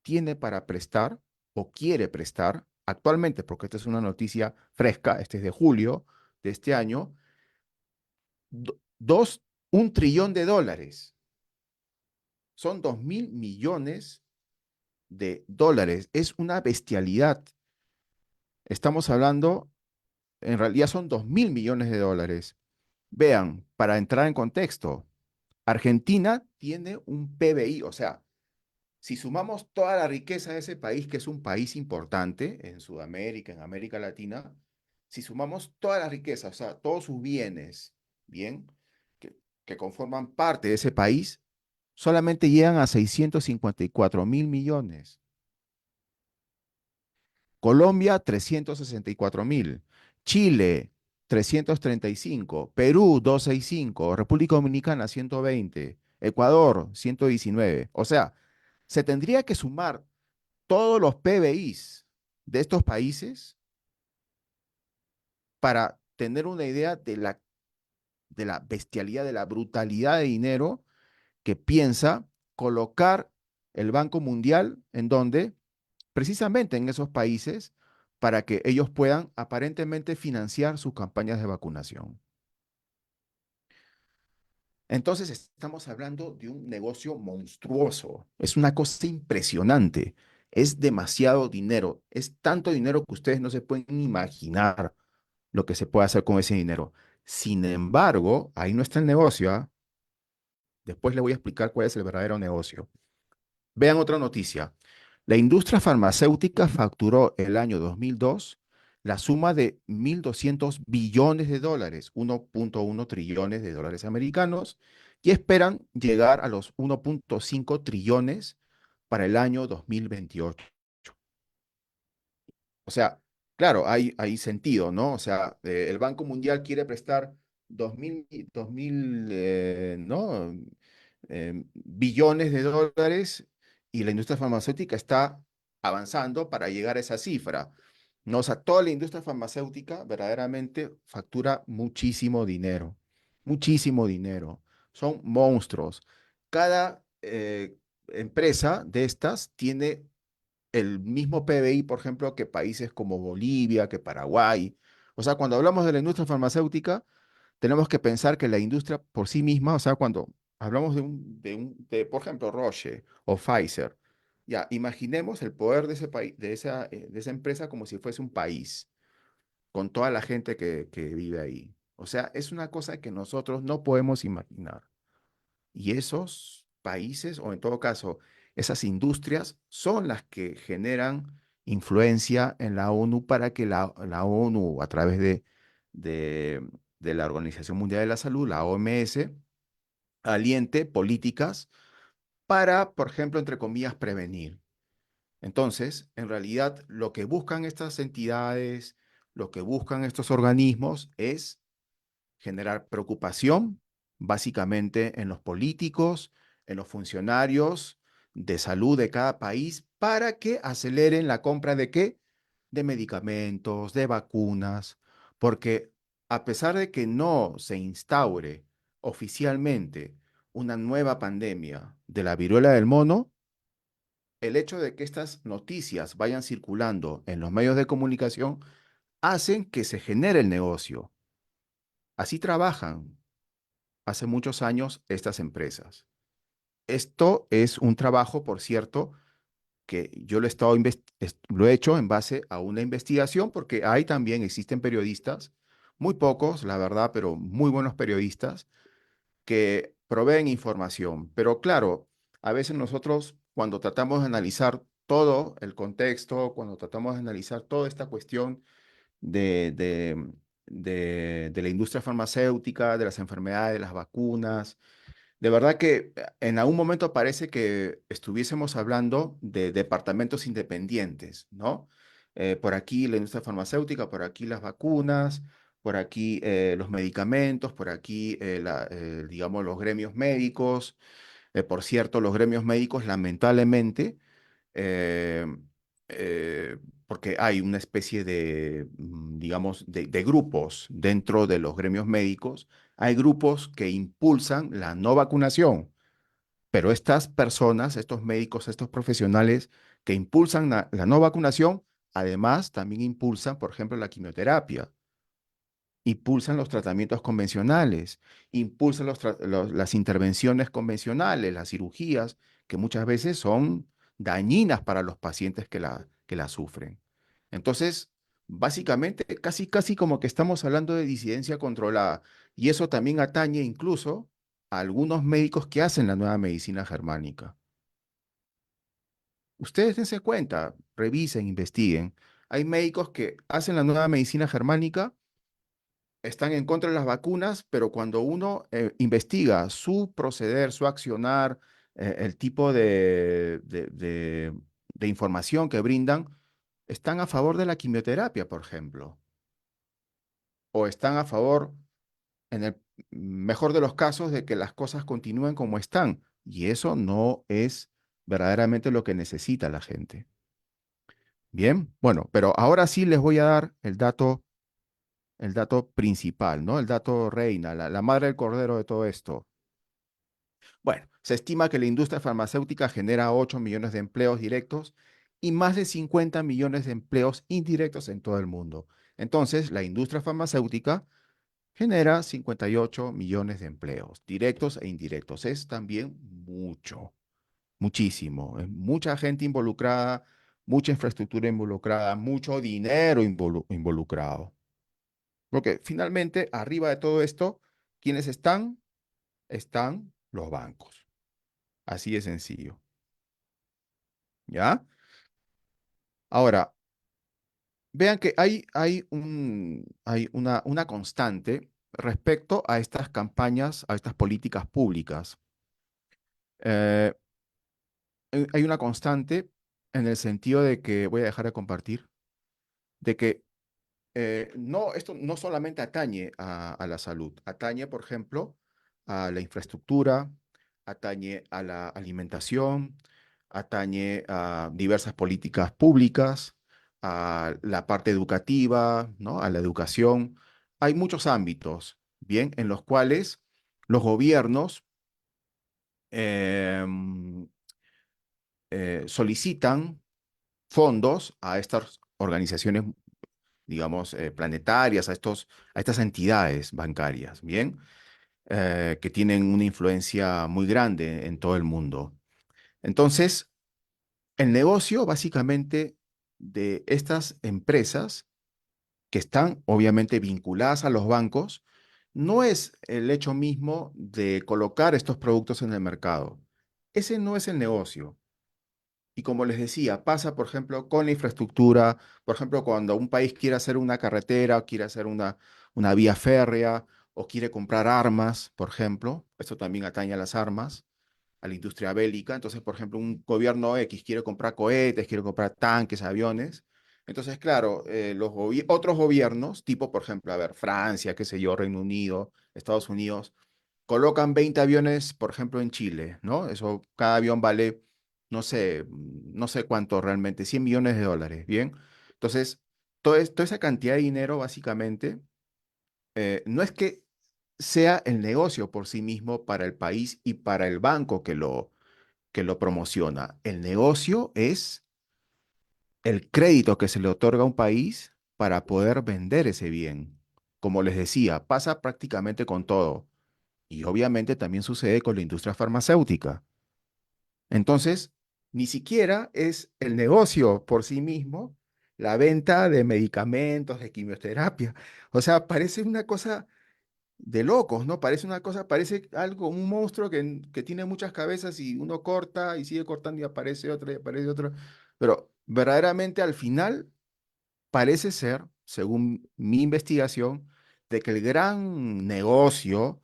tiene para prestar o quiere prestar actualmente, porque esta es una noticia fresca, este es de julio de este año, do- dos, 1 trillón de dólares. Son 2.000 millones de dólares. Es una bestialidad. Estamos hablando, en realidad son 2.000 millones de dólares. Vean, para entrar en contexto, Argentina tiene un PBI, o sea, si sumamos toda la riqueza de ese país, que es un país importante en Sudamérica, en América Latina, si sumamos toda la riqueza, o sea, todos sus bienes, bien, que, que conforman parte de ese país, solamente llegan a 654.000 millones. Colombia, 364.000. Chile, 335. Perú, 265. República Dominicana, 120. Ecuador, 119. O sea, se tendría que sumar todos los PBIs de estos países para tener una idea de la bestialidad, de la brutalidad de dinero que piensa colocar el Banco Mundial en donde, precisamente en esos países, para que ellos puedan aparentemente financiar sus campañas de vacunación. Entonces estamos hablando de un negocio monstruoso, es una cosa impresionante, es demasiado dinero, es tanto dinero que ustedes no se pueden imaginar lo que se puede hacer con ese dinero. Sin embargo, ahí no está el negocio, ¿ah? Después les voy a explicar cuál es el verdadero negocio. Vean otra noticia. La industria farmacéutica facturó el año 2002 la suma de 1.200 billones de dólares, 1.1 trillones de dólares americanos, y esperan llegar a los 1.5 trillones para el año 2028. O sea, claro, hay sentido, ¿no? O sea, el Banco Mundial quiere prestar 2.000, ¿no? Billones de dólares y la industria farmacéutica está avanzando para llegar a esa cifra, ¿no? O sea, toda la industria farmacéutica verdaderamente factura muchísimo dinero, muchísimo dinero. Son monstruos. Cada empresa de estas tiene el mismo PBI, por ejemplo, que países como Bolivia, que Paraguay. O sea, cuando hablamos de la industria farmacéutica, tenemos que pensar que la industria por sí misma, o sea, cuando hablamos por ejemplo, Roche o Pfizer, ya, imaginemos el poder de ese país, de esa empresa como si fuese un país, con toda la gente que vive ahí. O sea, es una cosa que nosotros no podemos imaginar. Y esos países, o en todo caso, esas industrias, son las que generan influencia en la ONU para que la ONU, a través de, de la Organización Mundial de la Salud, la OMS, aliente políticas para, por ejemplo, entre comillas, prevenir. Entonces, en realidad, lo que buscan estas entidades, lo que buscan estos organismos es generar preocupación, básicamente en los políticos, en los funcionarios de salud de cada país, para que aceleren la compra de qué? De medicamentos, de vacunas, porque a pesar de que no se instaure oficialmente una nueva pandemia de la viruela del mono, el hecho de que estas noticias vayan circulando en los medios de comunicación hacen que se genere el negocio. Así trabajan hace muchos años estas empresas. Esto es un trabajo, por cierto, que yo lo he hecho en base a una investigación, porque hay también, existen periodistas, muy pocos, la verdad, pero muy buenos periodistas, que proveen información. Pero claro, a veces nosotros, cuando tratamos de analizar todo el contexto, cuando tratamos de analizar toda esta cuestión de, de, de la industria farmacéutica, de las enfermedades, de las vacunas, de verdad que en algún momento parece que estuviésemos hablando de departamentos independientes, ¿no? Por aquí la industria farmacéutica, por aquí las vacunas, por aquí los medicamentos, por aquí, digamos, los gremios médicos. Por cierto, los gremios médicos, lamentablemente, eh, porque hay una especie de, digamos, de grupos dentro de los gremios médicos, hay grupos que impulsan la no vacunación, pero estas personas, estos médicos, estos profesionales que impulsan la no vacunación, además también impulsan, por ejemplo, la quimioterapia, impulsan los tratamientos convencionales, impulsan las intervenciones convencionales, las cirugías, que muchas veces son dañinas para los pacientes que la sufren. Entonces, básicamente, casi como que estamos hablando de disidencia controlada, y eso también atañe incluso a algunos médicos que hacen la nueva medicina germánica. Ustedes dense cuenta, revisen, investiguen. Hay médicos que hacen la nueva medicina germánica, están en contra de las vacunas, pero cuando uno investiga su proceder, su accionar, el tipo de información que brindan, están a favor de la quimioterapia, por ejemplo, o están a favor, en el mejor de los casos, de que las cosas continúen como están. Y eso no es verdaderamente lo que necesita la gente. Bien, bueno, pero ahora sí les voy a dar el dato principal, ¿no? El dato reina, la madre del cordero de todo esto. Bueno, se estima que la industria farmacéutica genera 8 millones de empleos directos y más de 50 millones de empleos indirectos en todo el mundo. Entonces, la industria farmacéutica genera 58 millones de empleos, directos e indirectos. Es también mucho, muchísimo. Es mucha gente involucrada, mucha infraestructura involucrada, mucho dinero involucrado. Porque finalmente, arriba de todo esto, ¿quiénes están? Están los bancos. Así de sencillo. ¿Ya? Ahora, vean que hay una constante respecto a estas campañas, a estas políticas públicas. Eh, Hay una constante en el sentido de que, voy a dejar de compartir, de que no, esto no solamente atañe a la salud, atañe, por ejemplo, a la infraestructura, atañe a la alimentación, atañe a diversas políticas públicas, a la parte educativa, ¿no? A la educación. Hay muchos ámbitos, bien, en los cuales los gobiernos em, solicitan fondos a estas organizaciones, digamos, planetarias, a estas entidades bancarias, ¿bien? Que tienen una influencia muy grande en todo el mundo. Entonces, el negocio básicamente de estas empresas que están obviamente vinculadas a los bancos no es el hecho mismo de colocar estos productos en el mercado. Ese no es el negocio. Y como les decía, pasa, por ejemplo, con la infraestructura, por ejemplo, cuando un país quiere hacer una carretera o quiere hacer una vía férrea o quiere comprar armas, por ejemplo, esto también atañe a las armas, a la industria bélica. Entonces, por ejemplo, un gobierno X quiere comprar cohetes, quiere comprar tanques, aviones. Entonces, claro, otros gobiernos, tipo, por ejemplo, a ver, Francia, qué sé yo, Reino Unido, Estados Unidos, colocan 20 aviones, por ejemplo, en Chile, ¿no? Eso, cada avión vale, no sé cuánto realmente, 100 millones de dólares, ¿bien? Entonces, toda esa cantidad de dinero, básicamente, no es que sea el negocio por sí mismo para el país y para el banco que lo promociona. El negocio es el crédito que se le otorga a un país para poder vender ese bien. Como les decía, pasa prácticamente con todo. Y obviamente también sucede con la industria farmacéutica. Entonces, ni siquiera es el negocio por sí mismo la venta de medicamentos, de quimioterapia. O sea, parece una cosa de locos, ¿no? Parece una cosa, parece algo, un monstruo que tiene muchas cabezas y uno corta y sigue cortando y aparece otro y aparece otro. Pero verdaderamente al final parece ser, según mi investigación, de que el gran negocio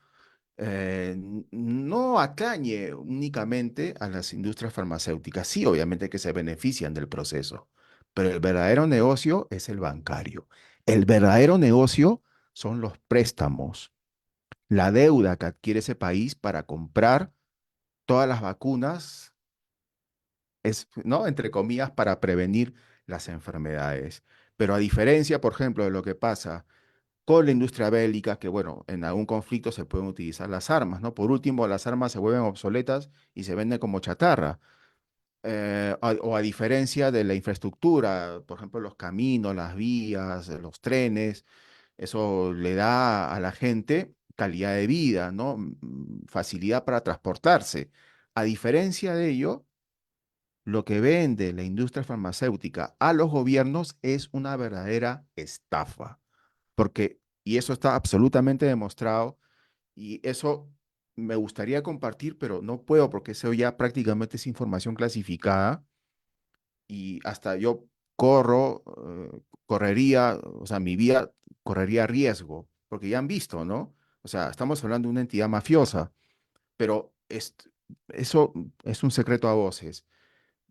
no atañe únicamente a las industrias farmacéuticas. Sí, obviamente que se benefician del proceso, pero el verdadero negocio es el bancario. El verdadero negocio son los préstamos, la deuda que adquiere ese país para comprar todas las vacunas, es, ¿no? Entre comillas, para prevenir las enfermedades. Pero a diferencia, por ejemplo, de lo que pasa con la industria bélica, que bueno, en algún conflicto se pueden utilizar las armas, ¿no? Por último, las armas se vuelven obsoletas y se venden como chatarra. O a diferencia de la infraestructura, por ejemplo, los caminos, las vías, los trenes, eso le da a la gente calidad de vida, ¿no? Facilidad para transportarse. A diferencia de ello, lo que vende la industria farmacéutica a los gobiernos es una verdadera estafa, porque, y eso está absolutamente demostrado, y eso me gustaría compartir, pero no puedo porque eso ya prácticamente es información clasificada y hasta yo correría, o sea, mi vida correría riesgo, porque ya han visto, ¿no? O sea, estamos hablando de una entidad mafiosa, pero eso es un secreto a voces.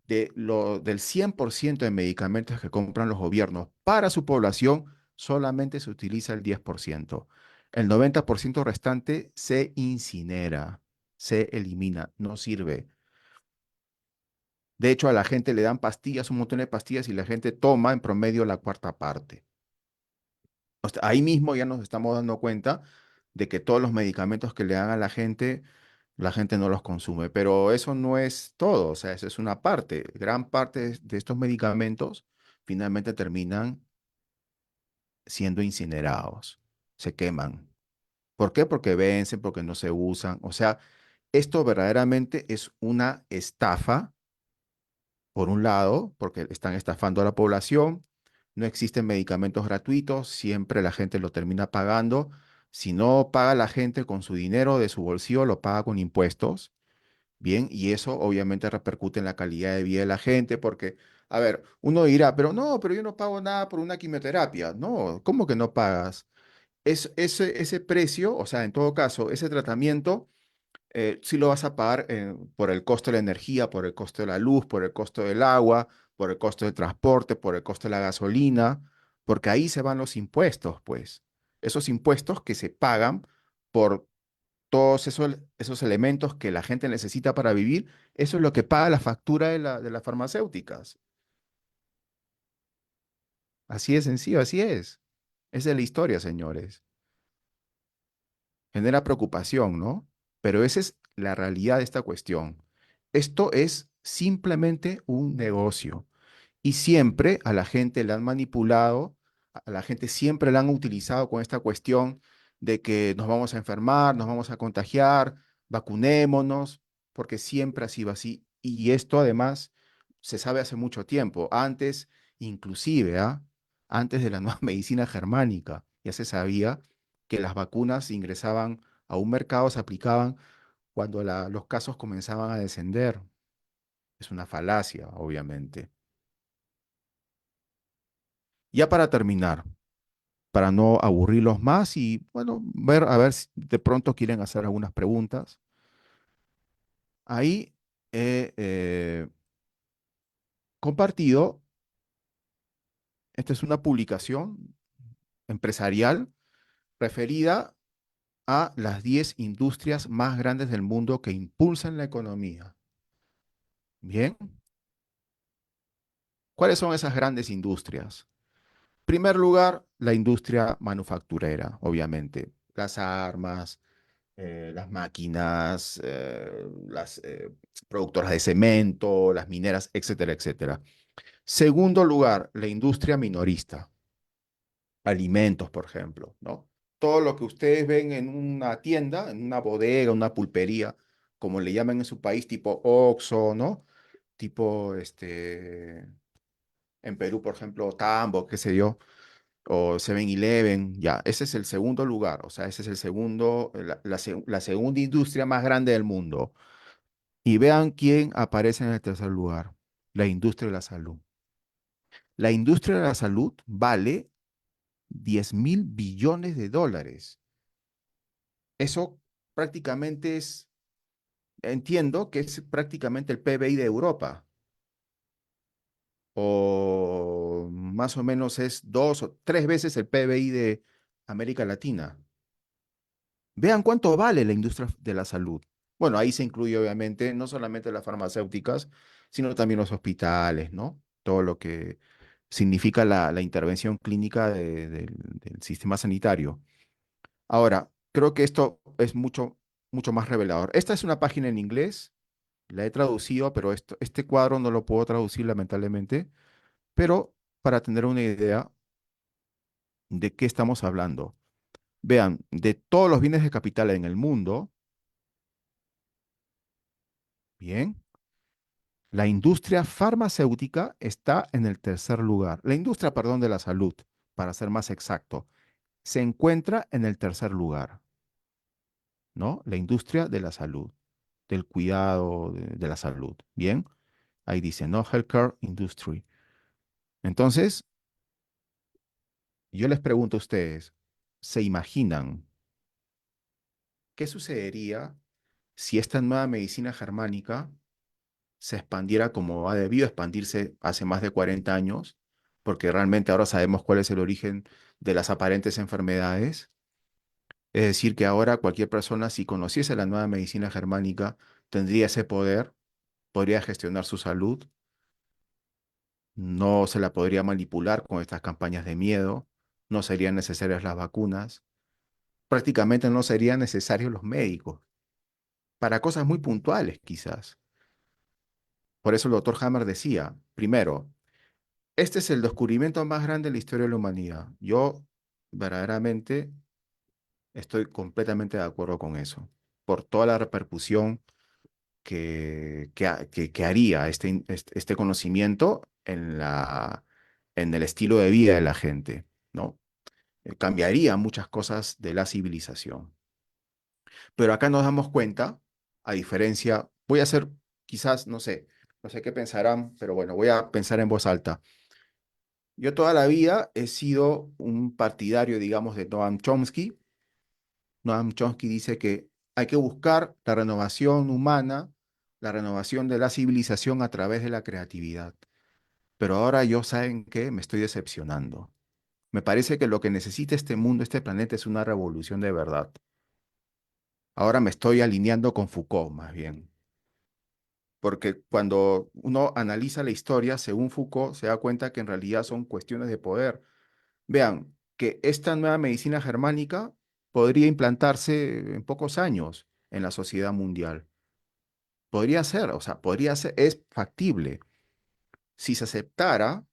Del 100% de medicamentos que compran los gobiernos para su población, solamente se utiliza el 10%. El 90% restante se incinera, se elimina, no sirve. De hecho, a la gente le dan pastillas, un montón de pastillas, y la gente toma en promedio la cuarta parte. O sea, ahí mismo ya nos estamos dando cuenta de que todos los medicamentos que le dan a la gente no los consume. Pero eso no es todo, o sea, eso es una parte. Gran parte de estos medicamentos finalmente terminan siendo incinerados, se queman. ¿Por qué? Porque vencen, porque no se usan. O sea, esto verdaderamente es una estafa, por un lado, porque están estafando a la población. No existen medicamentos gratuitos, siempre la gente lo termina pagando. Si no paga la gente con su dinero de su bolsillo, lo paga con impuestos. Bien, y eso obviamente repercute en la calidad de vida de la gente, porque, a ver, uno dirá, pero no, pero yo no pago nada por una quimioterapia. No, ¿cómo que no pagas? Ese precio, o sea, en todo caso, ese tratamiento, sí lo vas a pagar por el costo de la energía, por el costo de la luz, por el costo del agua, por el costo del transporte, por el costo de la gasolina, porque ahí se van los impuestos, pues. Esos impuestos que se pagan por todos esos elementos que la gente necesita para vivir, eso es lo que paga la factura de las farmacéuticas. Así es sencillo, así es. Esa es la historia, señores. Genera preocupación, ¿no? Pero esa es la realidad de esta cuestión. Esto es simplemente un negocio. Y siempre a la gente le han manipulado, a la gente siempre la han utilizado con esta cuestión de que nos vamos a enfermar, nos vamos a contagiar, vacunémonos, porque siempre ha sido así. Y esto además se sabe hace mucho tiempo. Antes, inclusive, antes de la nueva medicina germánica, ya se sabía que las vacunas ingresaban a un mercado, se aplicaban cuando los casos comenzaban a descender. Es una falacia, obviamente. Ya para terminar, para no aburrirlos más y, bueno, ver a ver si de pronto quieren hacer algunas preguntas. Ahí he compartido, esta es una publicación empresarial referida a las 10 industrias más grandes del mundo que impulsan la economía. Bien, ¿cuáles son esas grandes industrias? Primer lugar, la industria manufacturera, obviamente. Las armas, las máquinas, las productoras de cemento, las mineras, etcétera, etcétera. Segundo lugar, la industria minorista, alimentos, por ejemplo, ¿no? Todo lo que ustedes ven en una tienda, en una bodega, una pulpería, como le llaman en su país, tipo Oxxo, ¿no? Tipo, en Perú, por ejemplo, Tambo, qué sé yo, o 7-Eleven, ya, ese es el segundo lugar, o sea, ese es el segundo, la segunda industria más grande del mundo. Y vean quién aparece en el tercer lugar, la industria de la salud. La industria de la salud vale 10.000 billones de dólares. Eso prácticamente es, entiendo que es prácticamente el PBI de Europa, o más o menos es 2 o 3 veces el PBI de América Latina. Vean cuánto vale la industria de la salud. Bueno, ahí se incluye obviamente no solamente las farmacéuticas, sino también los hospitales, ¿no? Todo lo que significa la intervención clínica del sistema sanitario. Ahora, creo que esto es mucho más revelador. Esta es una página en inglés, la he traducido, pero este cuadro no lo puedo traducir lamentablemente, pero para tener una idea de qué estamos hablando. Vean, de todos los bienes de capital en el mundo, bien, la industria farmacéutica está en el tercer lugar. La industria, perdón, de la salud, para ser más exacto, se encuentra en el tercer lugar, ¿no? La industria de la salud, del cuidado de la salud. Bien, ahí dice, ¿no? Healthcare Industry. Entonces, yo les pregunto a ustedes, ¿se imaginan qué sucedería si esta nueva medicina germánica se expandiera como ha debido expandirse hace más de 40 años, porque realmente ahora sabemos cuál es el origen de las aparentes enfermedades. Es decir, que ahora cualquier persona, si conociese la nueva medicina germánica, tendría ese poder, podría gestionar su salud, no se la podría manipular con estas campañas de miedo, no serían necesarias las vacunas, prácticamente no serían necesarios los médicos, para cosas muy puntuales quizás. Por eso el doctor Hammer decía, primero, este es el descubrimiento más grande de la historia de la humanidad. Yo verdaderamente estoy completamente de acuerdo con eso, por toda la repercusión que haría este conocimiento en el estilo de vida de la gente, ¿no? Cambiaría muchas cosas de la civilización. Pero acá nos damos cuenta, a diferencia, voy a hacer quizás, no sé qué pensarán, pero bueno, voy a pensar en voz alta. Yo toda la vida he sido un partidario, digamos, de Noam Chomsky. Noam Chomsky dice que hay que buscar la renovación humana, la renovación de la civilización a través de la creatividad. Pero ahora yo, ¿saben qué? Me estoy decepcionando. Me parece que lo que necesita este mundo, este planeta, es una revolución de verdad. Ahora me estoy alineando con Foucault, más bien. Porque cuando uno analiza la historia, según Foucault, se da cuenta que en realidad son cuestiones de poder. Vean, que esta nueva medicina germánica podría implantarse en pocos años en la sociedad mundial. Podría ser, o sea, podría ser, es factible. Si se aceptara,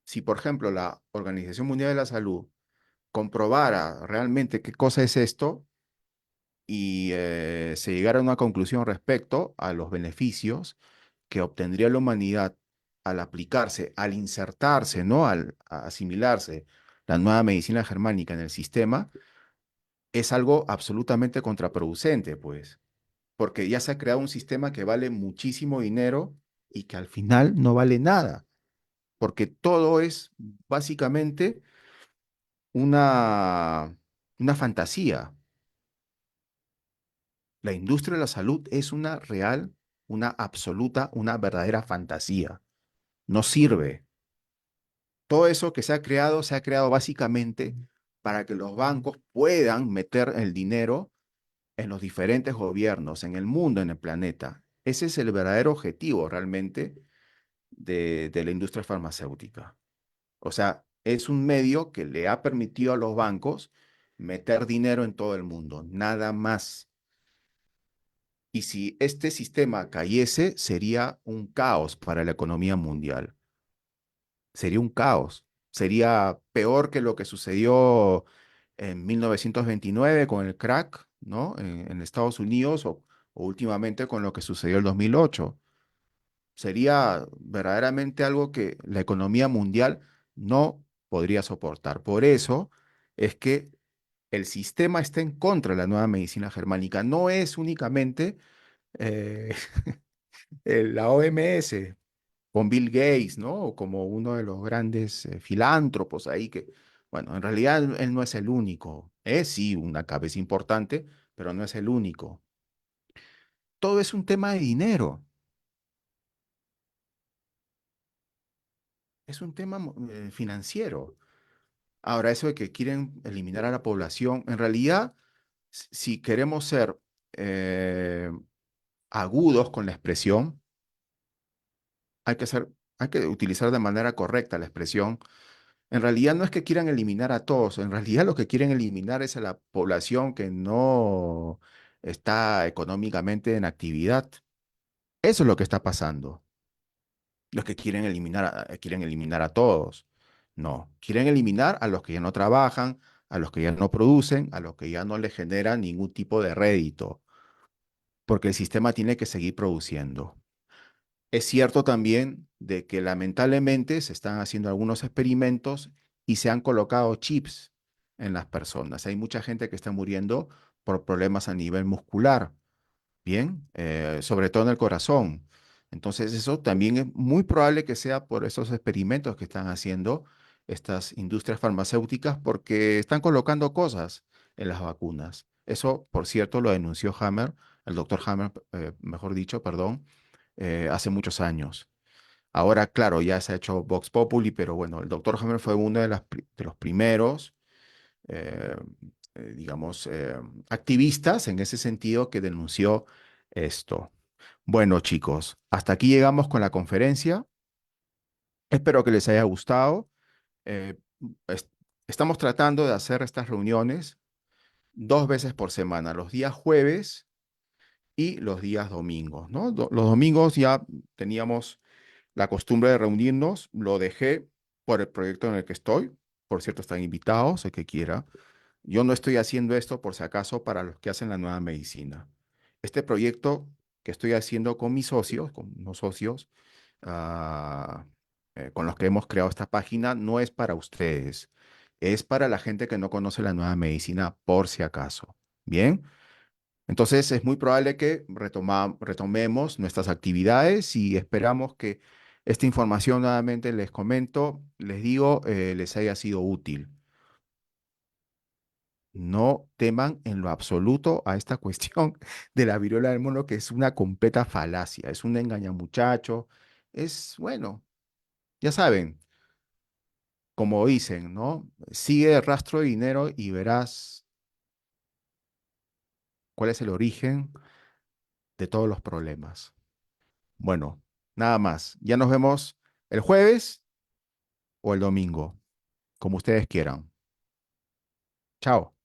si por ejemplo la Organización Mundial de la Salud comprobara realmente qué cosa es esto y se llegara a una conclusión respecto a los beneficios que obtendría la humanidad al aplicarse, al insertarse, ¿no? Al a asimilarse la nueva medicina germánica en el sistema, es algo absolutamente contraproducente, pues, porque ya se ha creado un sistema que vale muchísimo dinero y que al final no vale nada, porque todo es básicamente una, una fantasía. La industria de la salud es una real, una absoluta, una verdadera fantasía. No sirve. Todo eso que se ha creado básicamente para que los bancos puedan meter el dinero en los diferentes gobiernos, en el mundo, en el planeta. Ese es el verdadero objetivo realmente de la industria farmacéutica. O sea, es un medio que le ha permitido a los bancos meter dinero en todo el mundo, nada más. Y si este sistema cayese, sería un caos para la economía mundial. Sería un caos. Sería peor que lo que sucedió en 1929 con el crack, ¿no? En Estados Unidos o últimamente con lo que sucedió en el 2008. Sería verdaderamente algo que la economía mundial no podría soportar. Por eso es que el sistema está en contra de la nueva medicina germánica. No es únicamente eh, la OMS, con Bill Gates, ¿no? Como uno de los grandes filántropos ahí que, bueno, en realidad él no es el único. Es sí una cabeza importante, pero no es el único. Todo es un tema de dinero. Es un tema financiero. Ahora, eso de que quieren eliminar a la población, en realidad, si queremos ser eh, agudos con la expresión, hay que ser, hay que utilizar de manera correcta la expresión. En realidad no es que quieran eliminar a todos, en realidad lo que quieren eliminar es a la población que no está económicamente en actividad. Eso es lo que está pasando. Los que quieren eliminar a todos. No, quieren eliminar a los que ya no trabajan, a los que ya no producen, a los que ya no les generan ningún tipo de rédito, porque el sistema tiene que seguir produciendo. Es cierto también de que lamentablemente se están haciendo algunos experimentos y se han colocado chips en las personas. Hay mucha gente que está muriendo por problemas a nivel muscular, bien, sobre todo en el corazón. Entonces eso también es muy probable que sea por esos experimentos que están haciendo estas industrias farmacéuticas porque están colocando cosas en las vacunas. Eso, por cierto, lo denunció Hammer el doctor Hammer, mejor dicho, perdón, hace muchos años. Ahora, claro, ya se ha hecho Vox Populi, pero bueno, el doctor Hammer fue uno de los primeros, eh, digamos, activistas en ese sentido que denunció esto. Bueno, chicos, hasta aquí llegamos con la conferencia. Espero que les haya gustado. Eh, es- Estamos tratando de hacer estas reuniones 2 veces por semana, los días jueves y los días domingos, ¿no? Los domingos ya teníamos la costumbre de reunirnos, lo dejé por el proyecto en el que estoy. Por cierto, están invitados, el que quiera. Yo no estoy haciendo esto por si acaso para los que hacen la nueva medicina. Este proyecto que estoy haciendo con mis socios, con unos socios, ah, con los que hemos creado esta página, no es para ustedes. Es para la gente que no conoce la nueva medicina por si acaso. Bien. Entonces es muy probable que retomemos nuestras actividades y esperamos que esta información, nuevamente les comento, les digo, les haya sido útil. No teman en lo absoluto a esta cuestión de la viruela del mono, que es una completa falacia, es un engañamuchacho, es, bueno, ya saben, como dicen, ¿no? Sigue el rastro de dinero y verás cuál es el origen de todos los problemas. Bueno, nada más. Ya nos vemos el jueves o el domingo, como ustedes quieran. Chao.